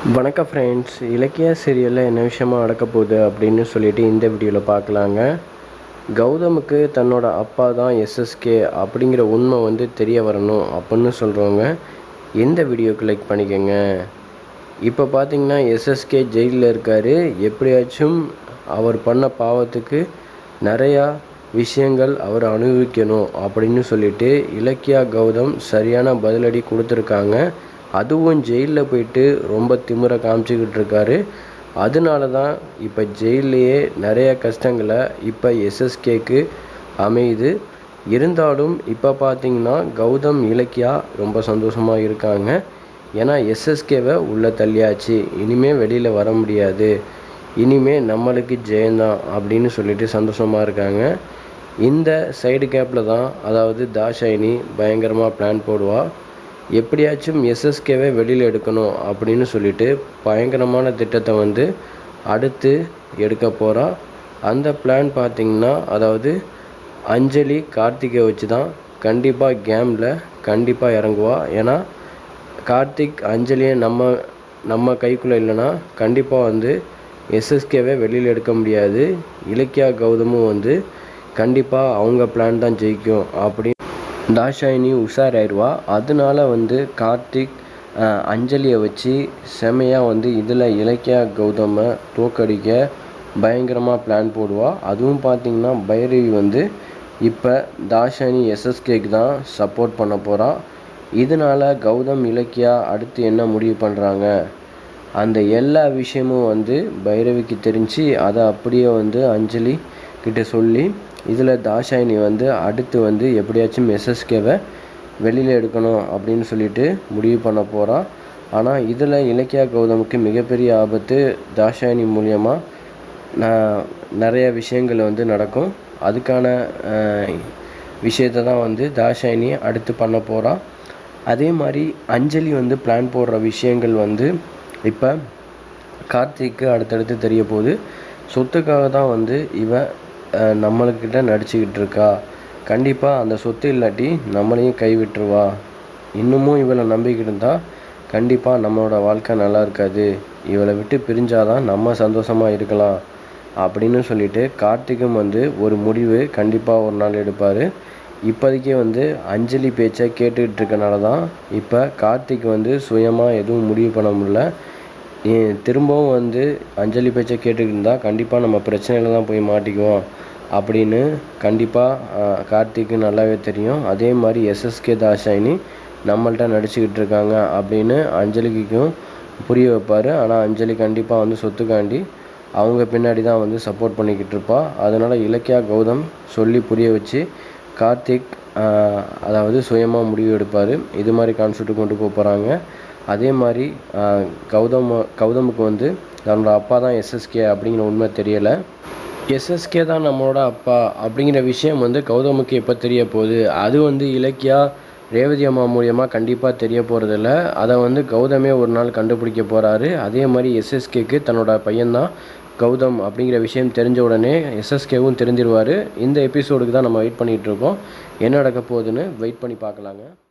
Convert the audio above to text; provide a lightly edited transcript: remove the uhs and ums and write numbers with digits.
வணக்கம் ஃப்ரெண்ட்ஸ். இலக்கியா சீரியலில் என்ன விஷயமா நடக்க போகுது அப்படின்னு சொல்லிட்டு இந்த வீடியோவில் பார்க்கலாங்க. கௌதமுக்கு தன்னோட அப்பா தான் எஸ்எஸ்கே அப்படிங்கிற உண்மை தெரிய வரணும் அப்படின்னு சொல்கிறவங்க இந்த வீடியோக்கு லைக் பண்ணிக்கோங்க. இப்போ பார்த்தீங்கன்னா எஸ்எஸ்கே ஜெயிலில் இருக்கார். எப்படியாச்சும் அவர் பண்ண பாவத்துக்கு நிறையா விஷயங்கள் அவர் அனுபவிக்கணும் அப்படின்னு சொல்லிட்டு இலக்கியா கௌதம் சரியான பதிலடி கொடுத்துருக்காங்க. அதுவும் ஜெயிலில் போயிட்டு ரொம்ப திமிரை காமிச்சிக்கிட்டு இருக்காரு. அதனால தான் இப்போ ஜெயிலையே நிறைய கஷ்டங்களை இப்போ எஸ்எஸ்கேக்கு அமையுது. இருந்தாலும் இப்போ பார்த்திங்கன்னா கௌதம் இலக்கியா ரொம்ப சந்தோஷமாக இருக்காங்க. ஏன்னா எஸ்எஸ்கேவை உள்ளே தள்ளியாச்சு, இனிமேல் வெளியில் வர முடியாது, இனிமேல் நம்மளுக்கு ஜெயந்தான் அப்படின்னு சொல்லிட்டு சந்தோஷமாக இருக்காங்க. இந்த சைடு கேப்பில் தான் அதாவது தாஷாயினி பயங்கரமாக பிளான் போடுவாள். எப்படியாச்சும் எஸ்எஸ்கேவை வெளியில் எடுக்கணும் அப்படின்னு சொல்லிட்டு பயங்கரமான திட்டத்தை அடுத்து எடுக்க போகிறா. அந்த பிளான் பார்த்திங்கன்னா அதாவது அஞ்சலி கார்த்திகை வச்சு தான் கண்டிப்பாக கேமில் கண்டிப்பாக இறங்குவா. ஏன்னா கார்த்திக் அஞ்சலியை நம்ம கைக்குள்ளே இல்லைன்னா கண்டிப்பாக எஸ்எஸ்கேவை வெளியில் எடுக்க முடியாது. இலக்கியா கௌதமும் கண்டிப்பாக அவங்க பிளான் தான் ஜெயிக்கும் அப்படின்னு தாஷாயினி உஷாராயிடுவா. அதனால கார்த்திக் அஞ்சலியை வச்சு செமையாக இதில் இலக்கியா கௌதமை தோக்கடிக்க பயங்கரமாக பிளான் போடுவா. அதுவும் பார்த்திங்கன்னா பைரவி இப்போ தாஷாயினி எஸ்எஸ்கேக்கு தான் சப்போர்ட் பண்ண போகிறா. இதனால் கௌதம் இலக்கியா அடுத்து என்ன முடிவு பண்ணுறாங்க, அந்த எல்லா விஷயமும் பைரவிக்கு தெரிஞ்சு அதை அப்படியே அஞ்சலி கிட்ட சொல்லி இதில் தாஷாயினி அடுத்து எப்படியாச்சும் எஸ்எஸ்கேவை வெளியில் எடுக்கணும் அப்படின்னு சொல்லிட்டு முடிவு பண்ண போகிறா. ஆனால் இதில் இலக்கியா கௌதமுக்கு மிகப்பெரிய ஆபத்து. தாஷாயினி மூலியமாக நிறைய விஷயங்கள் நடக்கும். அதுக்கான விஷயத்தை தான் தாஷாயினி அடுத்து பண்ண போகிறா. அதே மாதிரி அஞ்சலி பிளான் போடுற விஷயங்கள் இப்போ கார்த்திக்கு அடுத்தடுத்து தெரிய போகுது. சொத்துக்காக தான் இவன் நம்மளுக்கிட்ட நடிச்சுக்கிட்டு இருக்கா. கண்டிப்பாக அந்த சொத்து இல்லாட்டி நம்மளையும் கைவிட்டுருவா. இன்னமும் இவளை நம்பிக்கிட்டு இருந்தால் கண்டிப்பாக நம்மளோட வாழ்க்கை நல்லா இருக்காது. இவளை விட்டு பிரிஞ்சாதான் நம்ம சந்தோஷமாக இருக்கலாம் அப்படின்னு சொல்லிட்டு கார்த்திக்கும் ஒரு முடிவு கண்டிப்பாக ஒரு நாள் எடுப்பார். இப்போதைக்கே அஞ்சலி பேச்சை கேட்டுக்கிட்டு இருக்கனால தான் இப்போ கார்த்திக் சுயமாக எதுவும் முடிவு பண்ண முடியல. திரும்பவும் அஞ்சலி பேச்சை கேட்டுக்கிட்டு இருந்தால் கண்டிப்பாக நம்ம பிரச்சனையில் தான் போய் மாட்டிக்குவோம் அப்படின்னு கண்டிப்பாக கார்த்திக்கு நல்லாவே தெரியும். அதே மாதிரி எஸ்எஸ்கே தாஷாயினி நம்மள்ட்ட நடிச்சுக்கிட்டு இருக்காங்க அப்படின்னு அஞ்சலிக்கும் புரிய வைப்பார். ஆனால் அஞ்சலி கண்டிப்பாக சொத்துக்காண்டி அவங்க பின்னாடி தான் சப்போர்ட் பண்ணிக்கிட்டு இருப்பா. அதனால் இலக்கியா கௌதம் சொல்லி புரிய வச்சு கார்த்திக் அதாவது சுயமாக முடிவு எடுப்பார். இது மாதிரி கான்செப்ட்டு கொண்டு போகிறாங்க. அதே மாதிரி கௌதமுக்கு தன்னோட அப்பா தான் எஸ்எஸ்கே அப்படிங்கிற உண்மை தெரியலை. எஸ்எஸ்கே தான் நம்மளோட அப்பா அப்படிங்கிற விஷயம் கௌதமுக்கு எப்போ தெரிய போகுது, அது இலக்கியா ரேவதி அம்மா மூலியமாக கண்டிப்பாக தெரிய போகிறதில்ல. அதை கௌதமே ஒரு நாள் கண்டுபிடிக்க போகிறாரு. அதே மாதிரி எஸ்எஸ்கேக்கு தன்னோட பையன்தான் கௌதம் அப்படிங்கிற விஷயம் தெரிஞ்ச உடனே எஸ்எஸ்கேவும் தெரிஞ்சிருவார். இந்த எபிசோடுக்கு தான் நம்ம வெயிட் பண்ணிகிட்ருக்கோம். என்ன நடக்க போகுதுன்னு வெயிட் பண்ணி பார்க்கலாங்க.